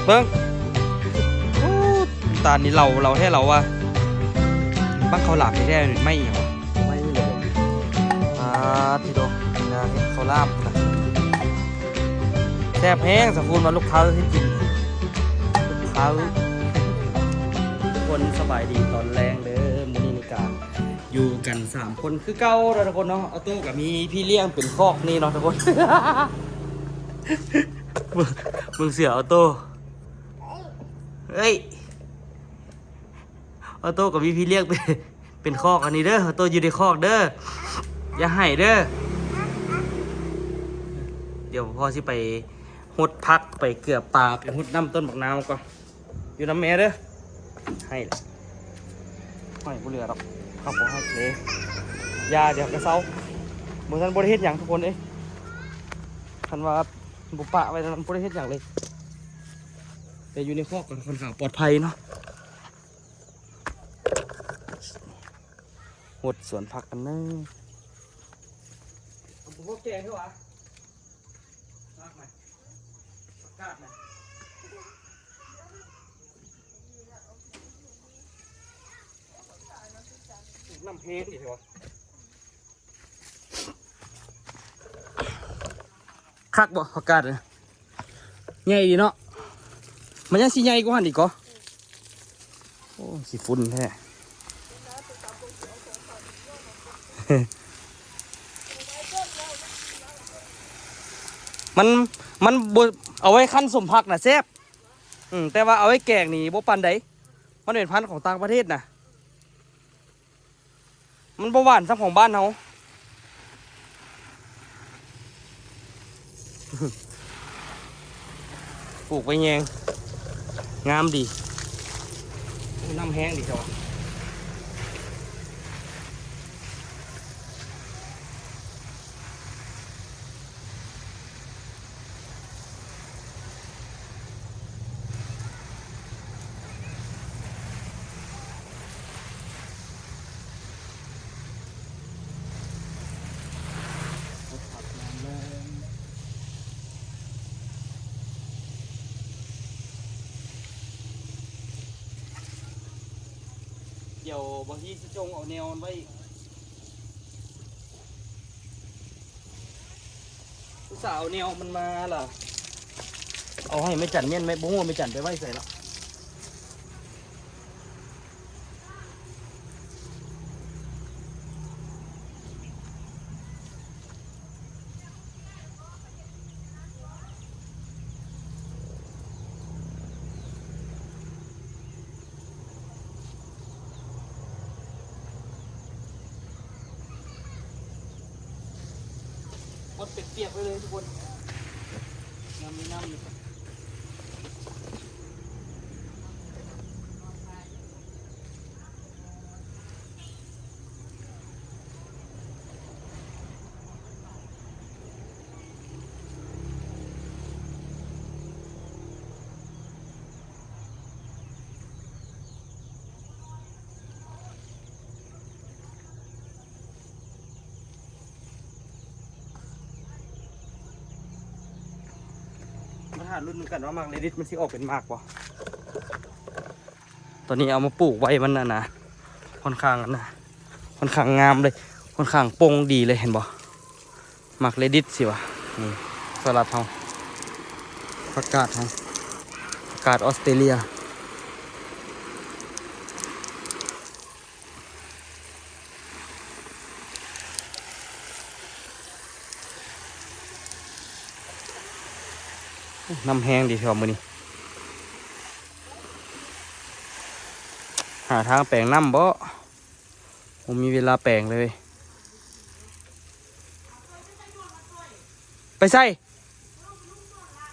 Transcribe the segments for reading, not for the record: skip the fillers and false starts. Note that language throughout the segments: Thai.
เบิ้งโอ้ตานี่เราให้เราว่าบ้างเขาหลาบแท้ๆหรือไม่เหรอไม่เลยทีโดนะเขาลาบนะแซ่บแห้งสักคนมาลูกค้าที่กินลูกค้าทุกคนสบายดีตอนแรงเด้อมื้อนี้มีการอยู่กัน3คนคือเก่าแล้วทุกคนเนาะเอาตู้กับมีพี่เลี้ยงเป็นคอกนี่เนาะทุกคน มึงเสือเอาตู้เฮ้ยเอาตู้กับพี่เลี้ยงเป็นคอกอันนี้เด้อเอาตู้อยู่ในคอกเด้ออย่าให้เด้อเดี๋ยวพ่อสิไปหดพักไปเกือบป่าไปหดน้ำต้นบักนาวก่อนอยู่น้ำแม่เด้อให้เลยไม่กูเหลือหรอกข้าวโพดให้เลยยาเดี๋ยวกระเซ้าเมื่อท่านบริเฮ็ดอย่างทุกคนเอ้ยท่านว่าบุปผาไปท่านบริเฮ็ดอย่างเลยแต่อยู่ในคอกกันค่อนข้างปลอดภัยเนาะหดสวนผักกันเนอะผมก็แกงใช่ปะรากไหมประกาศไหมน้ำเพชรดิใช่ปะคักบ่ประกาศเลยใหญ่ดีเนาะมันยังสีใหญ่กว่าหันอีกก็โอ้สีฝุ่นแท้มันบเอาไว้ขั้นสมผักนะแซ่บแต่ว่าเอาไว้แกงนี่บ่ปันใดมันเป็นพันธุ์ของต่างประเทศนะมันบ่หวานซ้ำของบ้านเราปลูกไปแยงงามดีน้ำแห้งดีจ้ะเดี๋ยวบางทีจะจงเอาแนวไว้ผู้สาวแนวมันมาล่ะเอาให้ไม่จันเมียนไม่บุ้งไม่จันไปไว้ใส่ละบดเปียกๆไปเลยทุกคนน้ำมีน้ำอยู่มาหารุ่นกันว่ามากเลยดิมันสิออกเป็นมากป่ะตอนนี้เอามาปลูกไว้มันนะค่อนข้างนะค่อนข้างงามเลยค่อนข้างโป่งดีเลยเห็นบ่มากเลยดิสิวะนี่สลัดเฮาประกาศเฮาประกาศออสเตรเลียน้ำแห้งดีเชียวมือนี้หาทางแปลงน้ำบ่ผมมีเวลาแปลงเลยไปใส่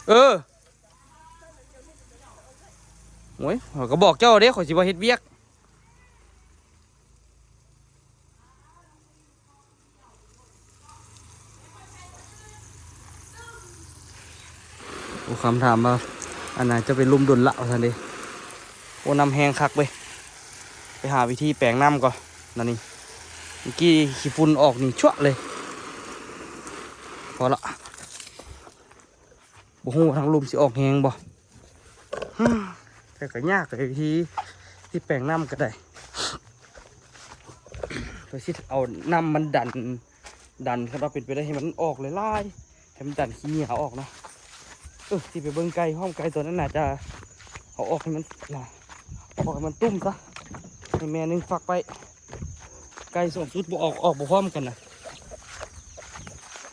โอ้ยก็บอกเจ้าเด้ขอสิบ่เฮ็ดเวียกคำถามว่าอันไหนจะเป็นลุ่มดุลละท่านดิโอ้น้ำแห้งคักเว้ยไปหาวิธีแปลงน้ำก่อนนั่นนี่เมื่อกี้ขี้ฝุ่นออกนี่ชั่วเลยพอละบ่ฮู้ทางลุ่มสิออกแห้งบ่ แต่ก็ยากเลยที่แปลงน้ำก็ได้โดยที่เอาน้ำมันดันครับเราเป็นไปได้ให้มันออกเลยไล่ให้มันดันขี้เหนียวออกเนาะที่ไปเบิ้งไก่ห้องไก่ตัวนั้นน่าจะเอาออกให้มันออกให้มันตุ้มซะให้แม่นึงฝักไปไก่ส่งสุดบ่ออกบ่พร้อมกันนะ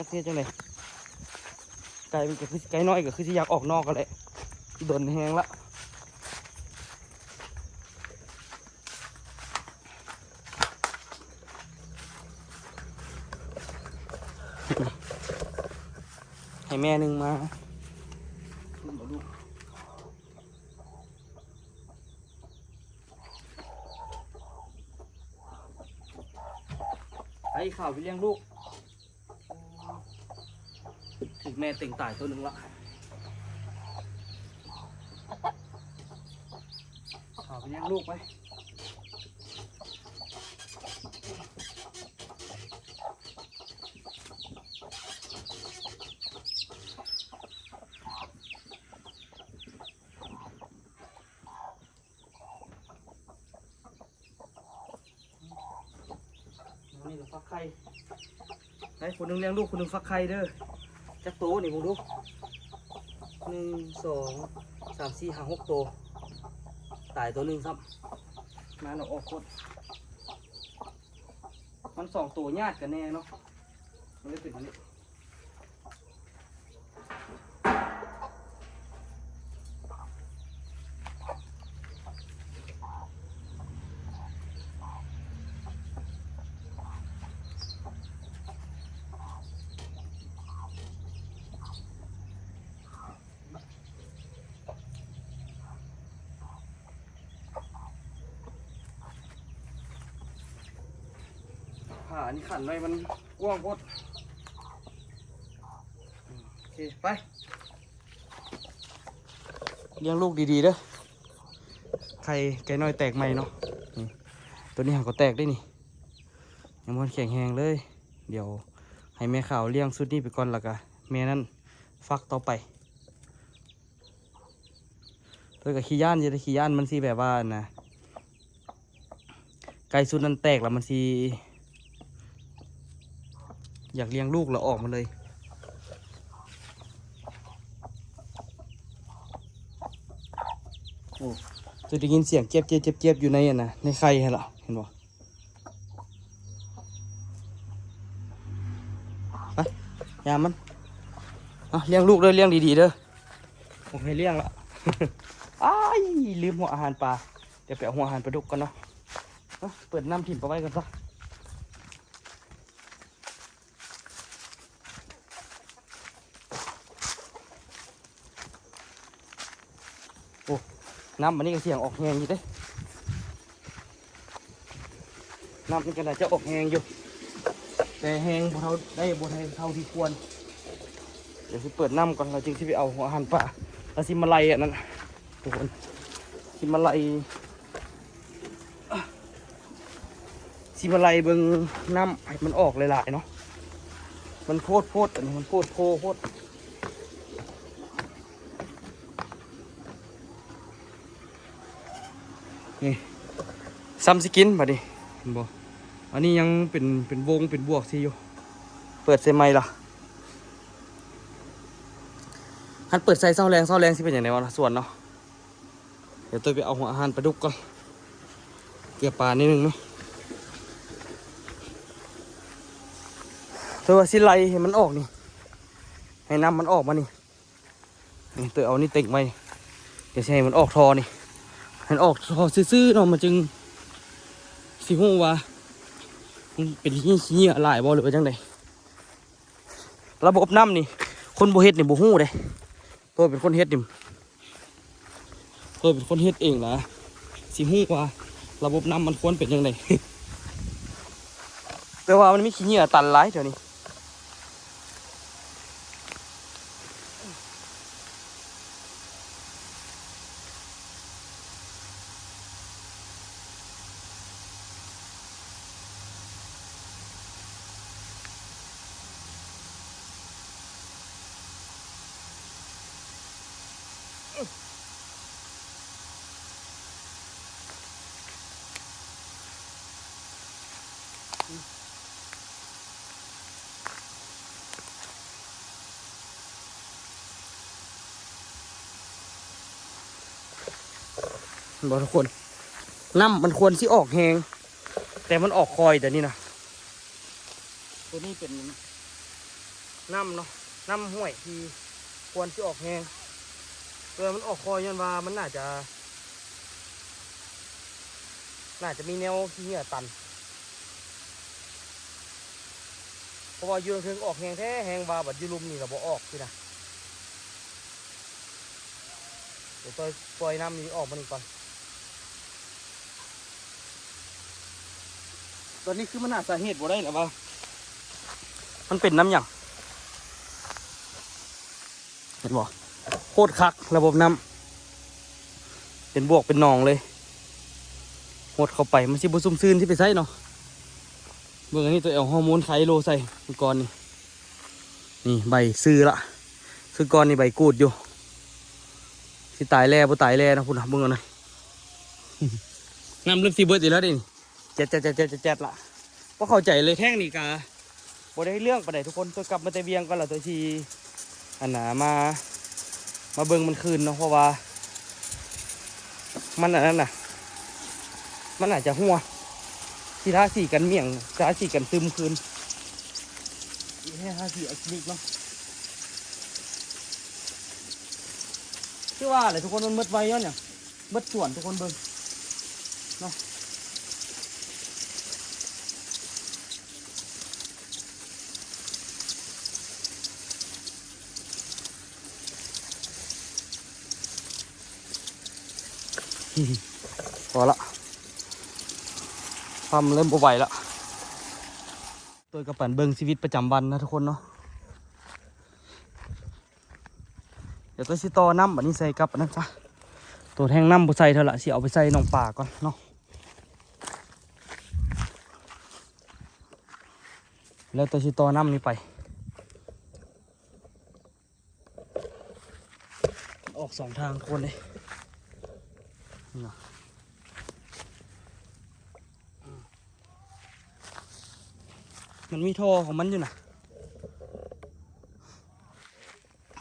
เทียจังเลยไก่มันก็คือไก่น้อยก็คือที่อยากออกนอกกันแหละโดนแห้งละให้แม่นึงมาไอ้ข่าวไปเลี้ยงลูกถึงแม่เต่งตายตัวหนึ่งละข่าวไปเลี้ยงลูกไปนี่เราฟักไข่ไอ้คนนึงเลี้ยงลูกคนนึงฟักไข่เด้อจักโตนี่มึงดู1 2 3 4 5 6ตัวตายตัวหนึ่งครับมาเราออกโคตรมัน2 ตัวญาติกันแน่เนาะมันเลยเป็นแบบนี้อันนี้ขันไว้มันกว้างโคตรโอเคไปเลี้ยงลูกดีๆเด้อไข่ไก่น้อยแตกใหม่เนาะตัวนี้หางก็แตกได้นี่ยังมันแข็งแรงเลยเดี๋ยวให้แม่ขาวเลี้ยงสุดนี้ไปก่อนละกันแม่นั่นฟักต่อไปตัวกับขี้ย่านจะได้ขี้ย่านมันสิแบบว่านะไก่สุดนั้นแตกแล้วมันสิอยากเลี้ยงลูกแล้วออกมาเลยโอ้จะได้ยินเสียงเจ็บอยู่ในนะในไข่เหรอเห็นบ่ไปยามมันเลี้ยงลูกเด้อเลี้ยงดีๆเด้อผมให้เลี้ยงละอ้ายลืมหัวอาหารปลาเดี๋ยวไปเอาหัวอาหารปลาดุกกันเนาะเปิดน้ำถิ่มไปไว้กันซะโอ้น้ำมันนี่ก็เสียงออกแหงอยู่เด้น้ำนี่ก็น่าจะออกแหงอยู่แต่แหงบ่เท่าได้บ่เท่าที่ควรเดี๋ยวสิเปิดน้ำก่อนเราจึงที่ไปเอาหัวอาหารปลาแล้วสิมาไล่อันนั้นทุกคนสิมาไล่เบิ่งน้ำให้มันออกหลายๆเนาะมันโพดอันนี้มันโพดนี่ซ้ำสิกินมาดิเห็นบ่อันนี้ยังเป็นวงเป็นบวกสิอยู่เปิดใส่ไม้ล่ะหันเปิดใส่เสาแรงสิเป็นอย่างไรวะส่วนเนาะเดี๋ยวตัวไปเอาหัวอาหารปลาดุกก่อนเกลือปลานิดนึงเนาะตัวสิไลให้มันออกนี่ให้น้ำมันออกมานี่ตัวเอานี่เต่งไว้เดี๋ยวให้มันออกทอนี่ให้มันออกทอซื่อๆเนาะมันจึงสิหูว่ามันเป็นขี้หลายบ่หรือว่าจังไดระบบน้ำนี่คนบ่เฮ็ดนี่บ่ฮู้เด้ตัวเป็นคนเฮ็ดนี่ตัวเป็นคนเฮ็ดเองล่ะสิฮู้ว่าระบบน้ำมันควรเป็นจังไดแต่ว่ามันมีขี้เหงื่อตันหลายเดี๋ยวนี้ บอกทุกคนน้ำมันควรสิออกแหงแต่มันออกคอยแต่นี่นะตัวนี้เป็นน้ำเนาะน้ำห้วยที่ควรสิออกแหงมันออกคอยยันว่ามันน่าจะมีแนวที่เหี้ยตันเพราะว่ายืนถึงออกแหงแท้แหงว่าบัดยูรุมนี่เราบ่ออกสินะเดี๋ยวตัวปล่อยน้ำนี้ออกมาหนึ่งก่อนตอนนี้คือมันน่าสาเหตุบ่ได้หรอวะมันเป็นน้ำหยังเห็นบ่โคตรคักระบบน้ำเป็นบวกเป็นหนองเลยหดเข้าไปมันสิบุซุ่มซื่นที่ไปใส่เนาะเบื้องนี้ตัวเอาฮอร์โมนไคโลใส่ก่อนนี่ใบซื้อละซื้อก่อนนี่ใบกูดอยู่สิตายแล่บ่ตายแล่นะพุ่นเบื้องนั้นน้ำเริ่มซีเบิร์ดอีกแล้วดิเจ็ดละเพราะเข้าใจเลยแท่งนี่กาบ่ได้เรื่องปานใดทุกคนตัวกลับมาแต่เวียงก็ละตัวทีอันน่ะมาเบิ่งมันคืนเนาะเพราะว่ามันอันนั้นน่ะมันอาจจะหัวที่ท่าสีกันเมี่ยงท่าสีกันซึมคืนอีให้ท่าสีอะคริลิกเนาะชื่อว่าอะไรทุกคนมันมืดไวย้อนเนี่ยมืดส่วนทุกคนเบิ่งเนาะพอละความเริ่มบ่ไหวละตัวกระปั่นเบิ่งชีวิตประจำวันนะทุกคนเนาะเดี๋ยวตัวสิต่อน้ำแบบนี้ใส่กับนั่นจ้ะตัวแทงน้ำบ่ใส่เท่าละสิเอาไปใส่น้องป่าก่อนเนาะแล้วตัวสิต่อน้ำนี้ไปออกสองทางทุกคนเลยมันมีท่อของมันอยู่นะ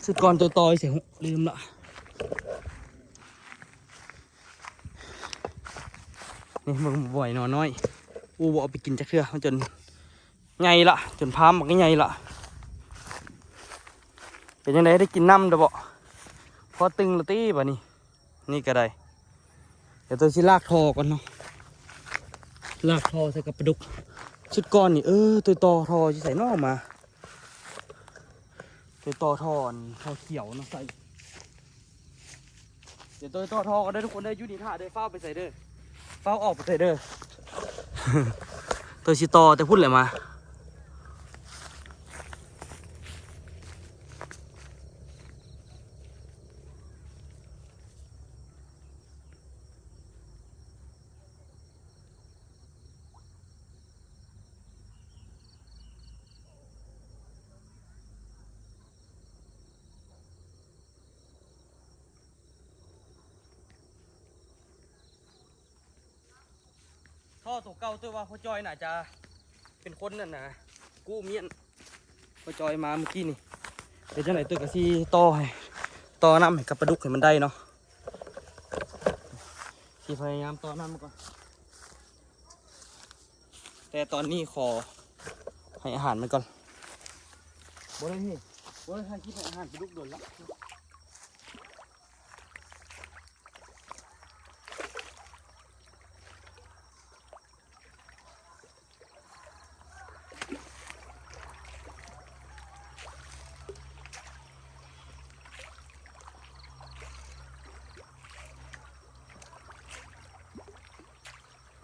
สุดก่อนตัวต่อยเสียลืมละนี่มึงบ่อยนอนน้อยอูบอกเอาไปกินจักเทื่อจนไงละจนพามมันก็ไงละเป็นยังไงได้กินน้ำเด้อบ่พอตึงละตี้บ่นี่ก็ได้เดี๋ยวตัวชิลากท่อก่อนเนาะลากท่อใส่กับปลาดุกชุดก้อนนี่ตัวต่อท่อจะใส่นอกมาตัวต่อท่อเขียวนะใส่เดี๋ยวตัวต่อท่อก็ได้ทุกคนได้ยูนิท่าได้เฝ้าไปใส่เด้อเฝ้าออกไปใส่เด้อ ตัวชิต่อแต่พูดเลยมาท่อตัวเก่าตัวว่าพ่อจอยน่าจะเป็นคนนั่นนะกู้เมียนพ่อจอยมาเมื่อกี้นี่เดี๋ยวจะไหนตัวกระซีต่อน้ำให้กับปลาดุกให้มันได้เนาะที่พยายามต่อน้ำมาก่อนแต่ตอนนี้ขอให้อาหารมันก่อนบ่ได้นี่บ่ได้ทานคิดให้อาหารปลาดุกโดนละ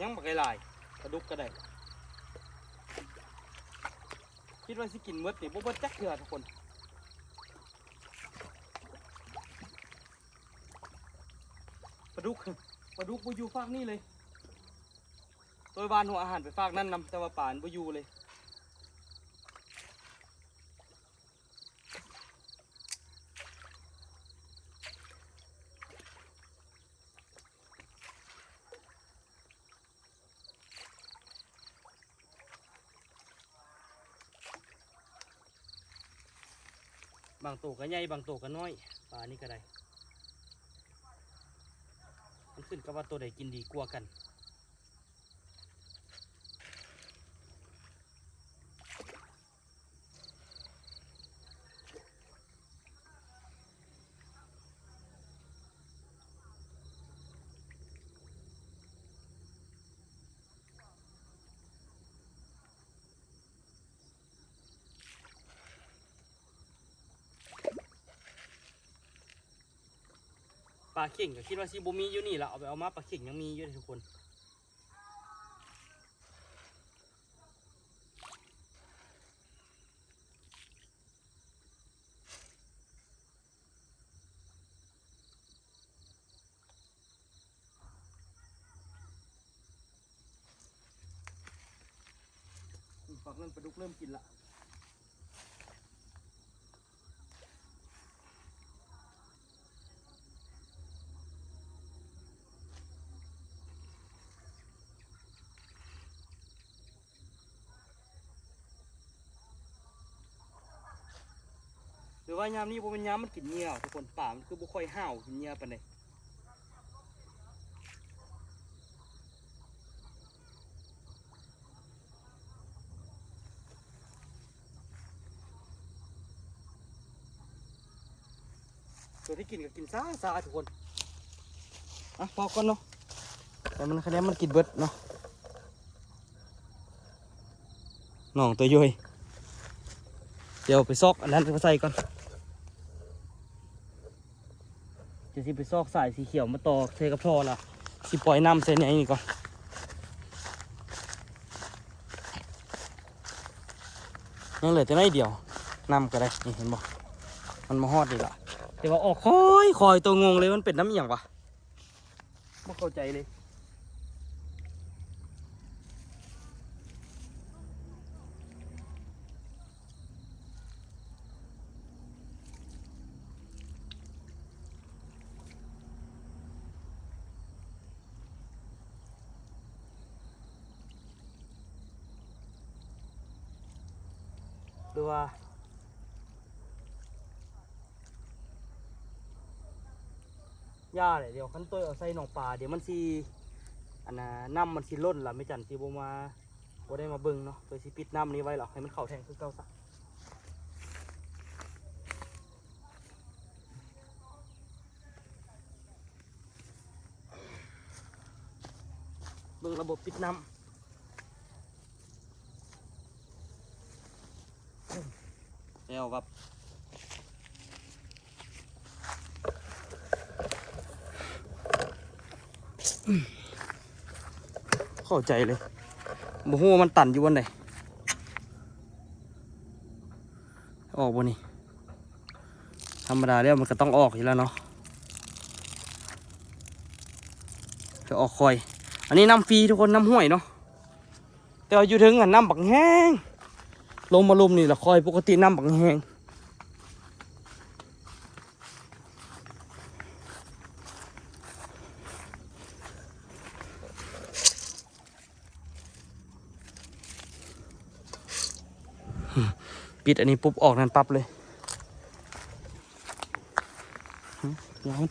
ยังบักไก่ลายปลาดุกก็ได้คิดว่าสิกินเมื่อนี่บ่เบิดจักเถื่อทุกคนปลาดุกบ่อยู่ฝากนี่เลยโดยบานหัวอาหารไปฝากนั่นนำแต่ว่าป่านบ่อยู่เลย บางตัวก็ใหญ่บางตัวก็น้อยปลานี่ก็ได้มันขึ้นกับว่าตัวใดกินดีกว่ากันปลาเข่งก็คิดว่าซีโบมีอยู่นี่ละเอามาปลาเข่งยังมีอยู่เลยทุกคนฝั่งนั้นปลาดุกเริ่มกินละหรือว่ายามนี้ผมเป็นยามมันกินเหงี้ยวทุกคนป่ามันคือบุค่อยห่าวกินเหงี้ยวปานใดตัวที่กินก็กินซาทุกคนอ่ะพอก่อนเนาะแต่มันคะแนนมันกินเบิดเนาะน้องตัวย่อยเดี๋ยวไปซอกอันนั้นไปใส่ก่อนจะสิไปซอกสายสีเขียวมาต่อเทกับท่อละสิปล่อยน้ำเส้นอย่างนี้ก่อนยังเหลือแต่น้อยเดียวน้ำก็ได้นี่เห็นบ่มันมาฮอดดีละแต่ว่าออกคอยตัวงงเลยมันเป็นน้ำเอียงวะไม่เข้าใจเลยดูว่าหญ้าเลยเดี๋ยวขั้นตัวเอาใส่หนองปลาเดี๋ยวมันสีอันน่ะน้ำมันสีล้นละไม่จันสีโบมาโบได้มาเบิ่งเนาะตัวสีปิดน้ำนี้ไว้หรอให้มันเข่าแทงคือเก่าซะเบิ่งระบบปิดน้ำแล้วครับเข้าใจเลยบ่ฮู้ว่ามันตันอยู่วันไหนออกบ่นี่ธรรมดาแล้วมันก็ต้องออกอยู่แล้วเนาะจะออกคอยอันนี้น้ำฟรีทุกคนน้ำห้วยเนาะแต่ว่าอยู่ถึงน้ำบักแห้งลมมาลมนี่แหละคอยปกติน้ำบักแห้งปิดอันนี้ปุ๊บออกนั่นปั๊บเลยย้อน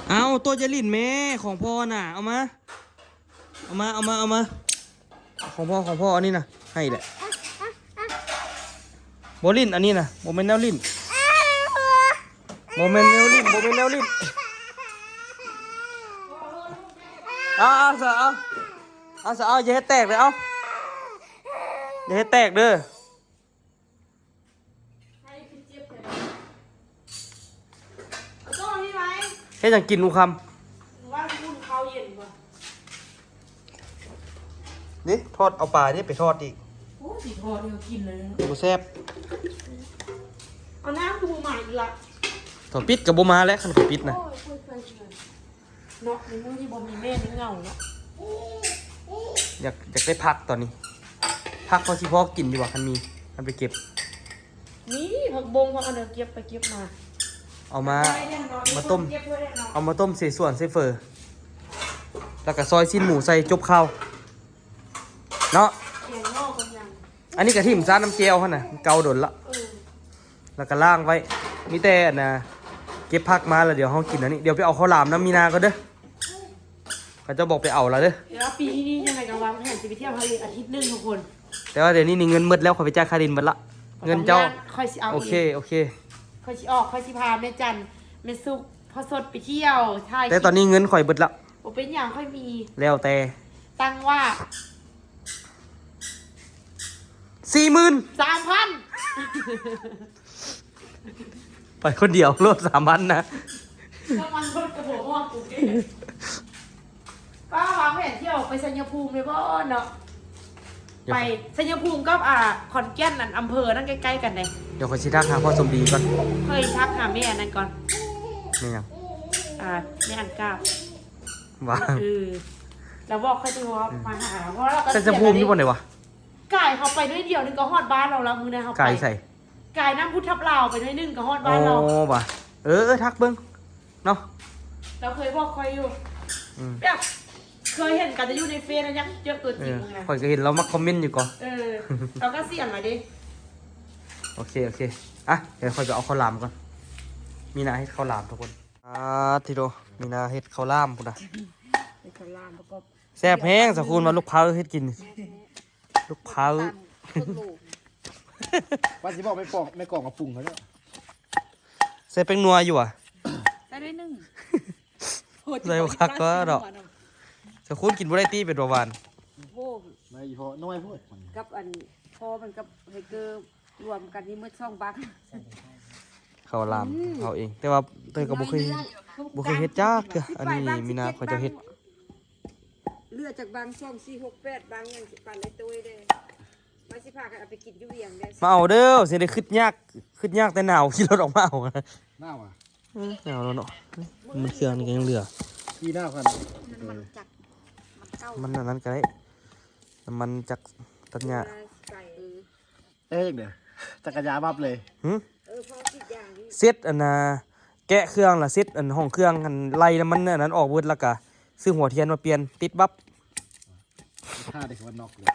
เอาตัวจะลิ่นแม่ของพ่อน่ะเอามาของพ่ออันนี้นะให้แหละโบลิ่นอันนี้นะโมเมนต์แนวลิ่นเอาอย่าให้แตกเลยอย่าให้แตกเด้อแค่ยังกินลูกคำนี่ทอดเอาปลาเนี่ยไปทอดอีกโอ้สีทอดเดียวกินเลยดูแซ่บเอาน้ำคือบูใหม่อีกละถอดปิดกับบูมาแล้วขันกับปิดนะเนาะในมือที่บอมีแม่ในเงาเนาะอยากได้พักตอนนี้พักพอสิพ่อกินดีกว่าคันมีมันไปเก็บนี่ผักบงผักอันเดียวเก็บไปเก็บมาเอามาต้มเสส่วนเสเฟอร์แล้วก็ซอยชิ้นหมูใส่จบข้าวเนาะ อันนี้กะทิมซาน้ำเจียวเขาน่ะเกาโดนละแล้วก็ล่างไว้มีแต่นะเก็บผักมาแล้วเดี๋ยวเขากินอันนี้เดี๋ยวไปเอาข้าวหลามน้ำมีนาก็เด้อเขาจะบอกไปเอาละเด้อ เดี๋ยวปีนี้ยังไงกับวางแผนจะไปเที่ยวทะเลอาทิตย์หนึงทุกคน แต่ว่าเดี๋ยวนี้นี่เงินหมดแล้วขอไปจ่ายค่าดินหมดละเงินเจ้า ค่อยสิเอา โอเค อีก โอเค ค่อยสิออกค่อยสิพาแม่จันแม่ซุกพอสดไปเที่ยวใช่ แต่ตอนนี้เงินข่อยเบิดละ โอเป็นอย่างค่อยมี แล้วแต่ ตั้งว่า 40,000 3,000 ไปคนเดียวรถ3,000นะ น้ำมันรถกระโดดว่ากูเองป้าวางแผนเที่ยวไปสัญญภูมิเลยบ่เนาะไปสัญญภูมิกับขอนแก่นนั่นอำเภอนั่นใกล้ๆกันเลย เดี๋ยวขอชิทักหาพ่อสมดีก่อน เคยทักหาแม่นั่นก่อน ไม่ยัง แม่อันกาบ ว่า แล้วบอกค่อยดูว่ามาหาเพราะเราก็ แต่จะภูมิที่บนไหนวะ ไก่เขาไปด้วยเดียวนึงก็ฮอดบ้านเราแล้วมือนะเขาไป ไก่ใส่ ไก่น้ำพุทธับลาวไปด้วยนึงก็ฮอด โอ้ บ้านเรา ว่ะทักเบิ้งเนาะ เราเคยบอกคอยอยู่ อืม แบบเคยเห็นกันจะอยู่ในเฟซนะยังเจอตัวจริงไง ข่อยก็เห็นเรามาคอมเมนต์อยู่ก่อน เราก็เสี่ยงมาดิ โอเคอ่ะเดี๋ยวข่อยไปเอาข้าวหลามก่อนมีนาเฮ็ดข้าวหลามทุกคนทีโดมีนาเฮ็ดข้าวหลามพุ่นน่ะ ไปขลามประกอบ แซ่บแห้งสักคุณมาลูกเผาเฮ็ดกินลูกเผา ว่าสิบอกไม่กล่องกับปรุงเขาเนี่ย ใส่แป้งนัวอยู่อ่ะ ได้ด้วยนึง ใส่คักก็ดอกสักคุณกินบ่ได้ตีเป็นประวาน โอ้ ไม่พอน้อยพูด กับอันพอมันกับไฮเกอร์รวมกันนี่มืดช่องบัก ข้าวหลามเผาเอง แต่ว่าเตยก็บ่เคยเฮ็ดจ้าเด้ออันนี้มีนาเขาจะเฮ็ด เลือดจากบางช่อง468บางอย่างสิปันเลยตัวเด้มาสิพากันเอาไปกินอยู่เวียงเด้ มาเอาเด้อสิได้ขึ้นยากแต่หนาวขี่รถออกมาเอานะ หน้าว่ะ หนาวแล้วเนาะมันเครื่องนี่ก็ยังเหลือ ปีหน้ากัน มันจักมันเก้า มันอันนั้นก็ได้น้ำมันจากตัญญา ไก่ เอ้ยเดี๋ยวจักรยานบับเลย หึ พอสิอย่างนี้ เซ็ตอันน่ะแกะเครื่องล่ะเซ็ตอันห้องเครื่องอันไล่น้ำมันอันนั้นออกเบิดแล้วก็ซื้อหัวเทียนมาเปลี่ยนติดบับ ท่าเด็กวันนอกเลย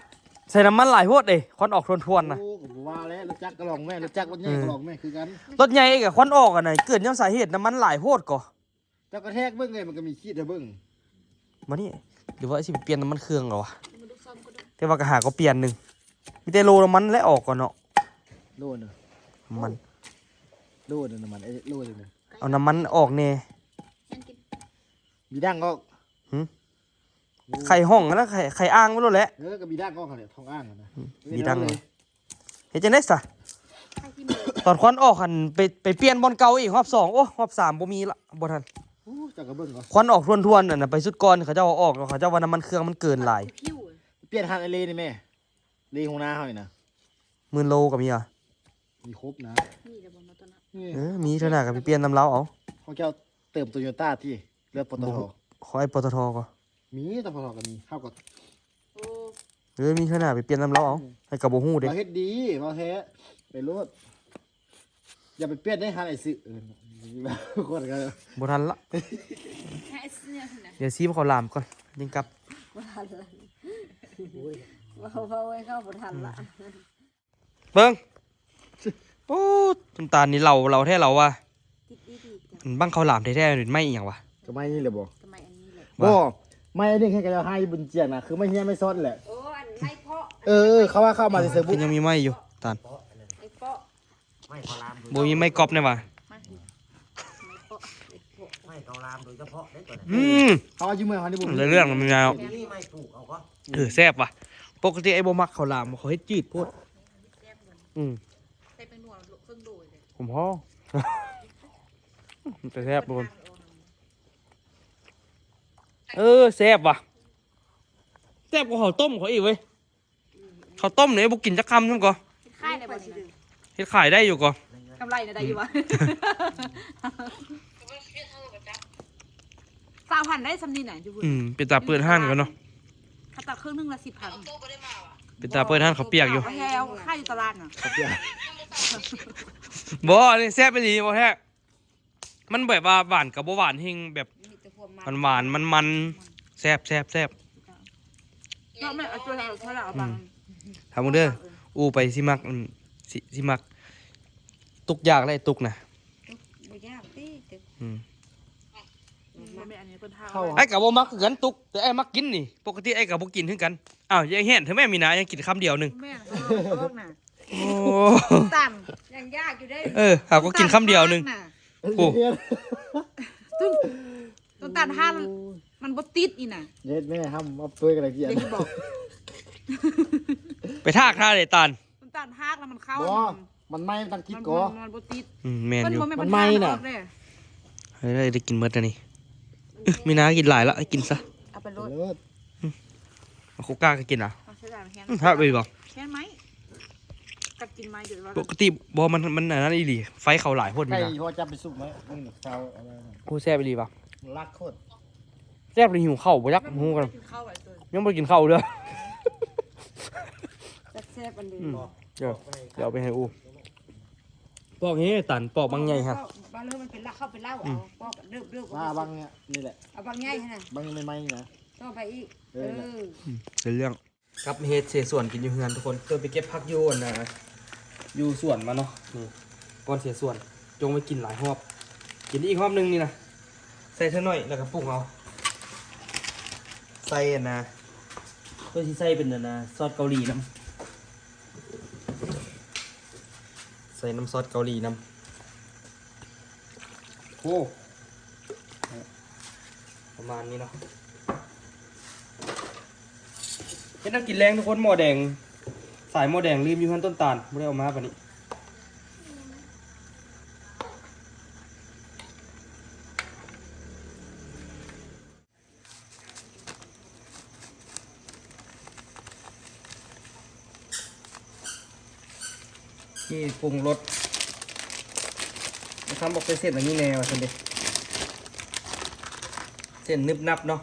ใส่น้ำมันหลายโพดเด้ควันออกทวนๆน่ะ โอ้ผมว่าแล้วรถจักรก็ลองแม่รถจักรรถใหญ่ก็ลองแม่คือกัน รถใหญ่กับควันออกอันไหนเกิดย้อนสาเหตุน้ำมันหลายโพดก่อ เจ้ากระแทกเบิ้งไงมันก็มีขี้เด้อเบิ้ง มานี่หรือว่าสิไปเปลี่ยนน้ำมันเครื่องเหรอวะแต่ว่าก็หาก็เปลี่ยนหนึงมีแต่โลน้ำมันและออกก่อนเนาะ โลนึง มัน โลนึงน้ำมันโลนึง เอาน้ำมันออกแน่ มีดั้งก็ ไข่ห้องนะไข่อ่างไม่รู้แหละ ก็มีดั้งก็เขาเนี่ยท้องอ่างนะ มีดังเลยเฮ็ดจังได๋ซะตอนควันออกหันไปเปลี่ยนบอลเก่าอีกรอบ2โอ้รอบ3บ่มีละบ่ทัน โอ้จักรเบิ้งก็ ควันออกทวนๆนั่นน่ะไปสุดก่อนเขาเจ้าเอาออกเขาเจ้าว่าน้ำมันเครื่องมันเกินหลาย ผิว เปลี่ยนทางไอเลนี่แม่เลของน้าเขาเนี่ยนะ 10,000 โลก็มีอ่ะ มีครบนะ นี่แหละบ่มาตอนนั้น นี่ มีเท่านั้นก็ไปเปลี่ยนน้ำเล้าเอา เขาเจ้าเติมโตโยต้าที่เลือดปตท ขอไอ้ปตทก็ มีแต่ปตทก็มีเท่ากับ โอ้ มีเท่านั้นไปเปลี่ยนน้ำเล้าเอาให้กับบ่ฮู้เด้ เราเฮ็ดดีเราแท้ไปรถอย่าไปเปลี่ยนได้ฮันไอซิคนกัน บ่ทันละ ให้เนี่ยนะ เดี๋ยวซีมข้าวหลามก่อนยิงกลับ บ่ทันละเว้าไว้เข้าบ่ทันละ เบิ่งโอ้น้ำตาลนี่เราแท้เราว่ะ ติดดีๆจ้ะ มันบังข้าวหลามแท้ๆหรือไม่อีหยังวะ ก็ไม่นี่เลยบ่ ทำไมอันนี้แหละ บ่ไม่เรื่องแค่กระให้บุญเจียงนะคือไม่เฮี้ยไม่ซ้อนแหละ โอ้อันไล่เพาะ เขาว่าเข้ามาในเซิร์ฟ คือยังมีไม้อยู่ตาล ไอ้เพาะ บ่มีไม้กรอบเนี่ยวะ ไม่เกาลามโดยเฉพาะได้ตัวนั้น เขาอายุเมื่อเขาที่บุญ เรื่องมันยาว นี่ไม่ปลูกเอาก็ แซ่บว่ะปกติไอ้บ่มักข้าวหลามเขาเฮ็ดจืดโพดใส่เป็นหนวดเครื่องโดยเลย ผมพ่อ แต่แซ่บโดนแซ่บว่ะแซ่บกว่าข้าวต้มเขาอีกเว้ยข้าวต้มเนี่ยบ่กินจักคำซั่นก่อ ค่ายในบ่สิ เฮ็ดขายได้อยู่ก่อก ำไรนะได้อยู่วะ3,000ได้สำนีไหนจุบุญ เป็นตาเปิดห้างกันเนาะ ถ้าตัดครึ่งนึงละ10,000 เป็นตาเปิดห้างเขาวเปียกอยู่ เอาแค่เอาค่าอยู่ตลาดน่ะ บ่อันนี้แซ่บไปดีบ่แท้มันแบบว่าหวานกับบ่หวานเฮงแบบ มีแต่ความมัน หวานมันแซ่บ เราไม่เอาตัวเราเอาบาง ถามมึงเด้อ อูไปสิมักสิมักตุกยากเลยตุกนะ บ่ยากติตึก อืม มันเป็นอันนี้คนเท่า เข้า ไอ้กับบ่มักคือกันตุกแต่ไอ้มักกินนี่ปกติไอ้กับบ่กินคือกันอ้าวยายเห็นเธอแม่มีนายังกินคำเดียวหนึง แม่เขาลอกน่ะ โอ้ ต่ ยังยากอยู่ได้ หากก็กินคำเดียวหนึง โอ้ ต้นตาลห้ามันบ่ติดอีน่ะ เย็ดแม่ห้ำเอาเปื่อยกันอะไรเกี่ย เดี๋ยวจะบอก ไปทากท่าเลยตาล ต้นตาลห้าแล้วมันเข้า บ่มันไหม้ตั้งคิดก่อ มันบ่ติด แมนอยู่ มันไหม้น่ะ เฮ้ยได้กินเมื่อนี่มีนากินหลายละให้กินซะ เอาไปโรด เลิศ โคก้าก็กินอ่ะ เอาใช้ด่างแค่ ถ้าไปบอก แค่ไหมกัดกินไหมเดี๋ยวว่า ปกติบอมันอันนั้นอีหลีไฟเขาหลายโพด ใคร มีนา พอจับไปสุกไหมนี่เตาอะไรนะ โอ้แซ่บอีหลีป่ะ รักโคตร แซ่บเลยหิวข้าวบ่ยักหูกัน กินข้าวไว้ตัว ยังบ่ได้กินข้าวเด้อ แซ่บๆอันนี้ เดี๋ยวเอาไปให้อูปอกนี้ตันปอกบางใหญ่ฮะ บางเรื่องมันเป็นเหล้าเข้าเป็นเหล้าเอาปอกเดือบๆ ว่าบางเนี่ยนี่แหละ เอาบางง่ายหั่นน่ะ บางไม่ไหม้นะ ต้องไปอีก เออ เป็นเรื่องกับเฮ็ดเสส่วนกินอยู่เฮือนทุกคนเติมไปเก็บผักอยู่นะอยู่สวนมาเนาะนี่ก่อนเสียส่วนจงไปกินหลายรอบกินอีกรอบนึงนี่นะใส่เท่าหน่อยแล้วก็ปรุงเอาใส่อันนะตัวที่ใส่เป็นอันนะซอสเกาหลีน้ำใส่น้ำซอสเกาหลีน้ำโอ้ประมาณนี้เนาะเฮ็ดน้ำกินแรงทุกคนหม้อแดงสายหม้อแดงลืมอยู่ข้างต้นตาลไม่ได้เอามาปะนี้นี่ปรุงรสนะครับบอกเป็นเส้นอันนี้แนวสันเดเส้นนึบนับเนาะ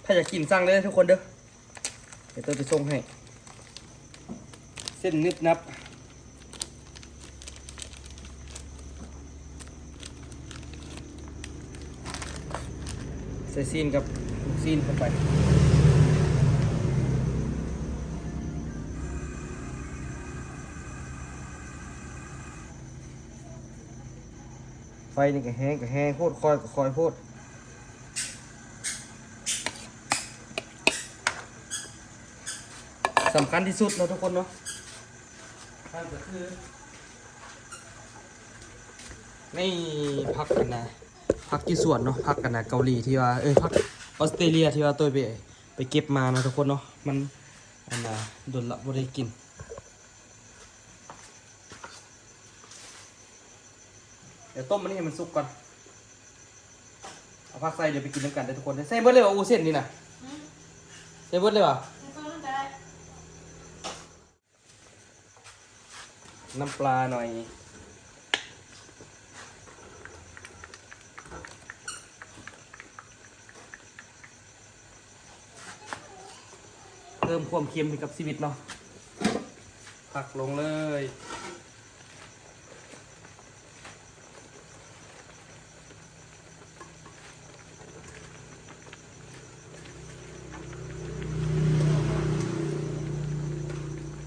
ถ้าอยากกินสั่งเลยทุกคนเด้อเดี๋ยวเติมไปส่งให้ เส้นนึบนับใส่ซีนกับลูกซีนเข้าไปไฟนี่ก็แห้งโคตรคอยโคตรสำคัญที่สุดเนาะทุกคนเนาะนั่นก็คือนี่พักกันนะพักที่สวนเนาะพักกันนะเกาหลีที่ว่าพักออสเตรเลียที่ว่าตัวไปเก็บมานะทุกคนเนาะมันอันน่ะโดนละบ่ได้กินเดี๋ยวต้มมันนี่ให้มันสุกก่อนเอาผักใส่เดี๋ยวไปกินน้ำกันได้ทุกคนใส่เบิดเลยว่ะอูเส้นนี่นะใส่เบิดเลยว่ะน้ำปลาหน่อยเพิ่มความเค็มให้กับชีวิตเนาะผักลงเลย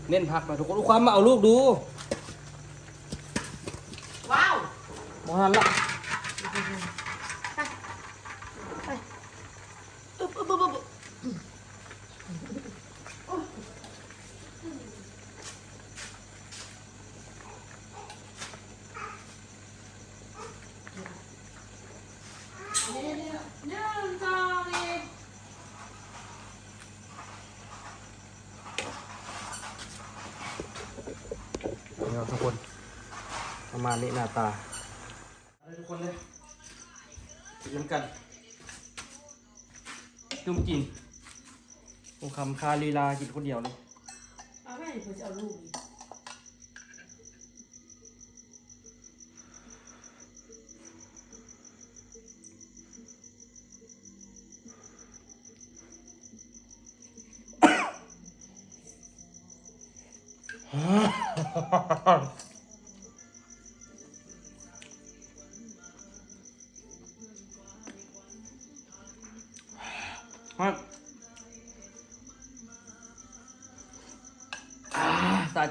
เน้นผักหน่อยทุกคนดูความมาเอาลูกดู ว้าว มองหันละ นี่ครับทุกคนประมาณนี้หน้าตาทุกคนเลยกินกันจุ่มกินคงคำคาลีลากินคนเดียวเลย เอาแม่เดี๋ยวจะเอาลูกอีก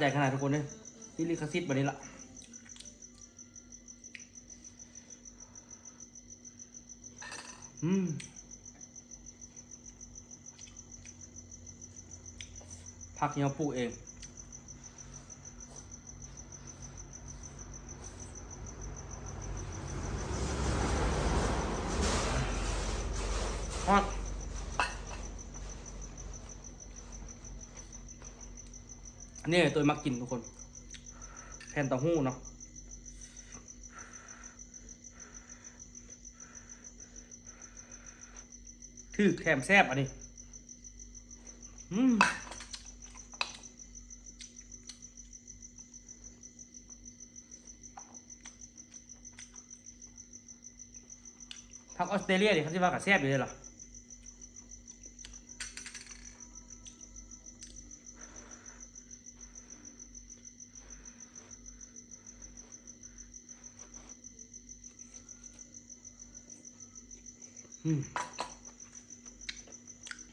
ใจขนาดทุกคนเลยที่ลิขสิทธิ์แบบนี้ละผักที่เราปลูกเองฮอตอันนี้ตัวมักกินทุกคนแผ่นเต้าหู้เนาะถือแถมแซ่บอันนี้ผักออสเตรเลียดิเขาที่ว่ากับแซ่บอยู่เลยเหรอ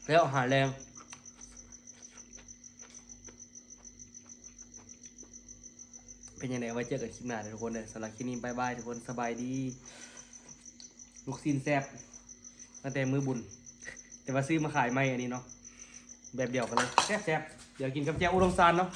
แล้วอาหารแรงเป็นยังไงไว้เจอกันคลิปหน้าทุกคนเลยสำหรับคลิปนี้บายบายทุกคนสบายดีลูกซีนแซ่บตั้งแต่มือบุญแต่ว่าซื้อมาขายไม่อันนี้เนาะแบบเดียวกันเลยแซ่บๆเดี๋ยวกินกับแจ่วอุดมซานเนาะ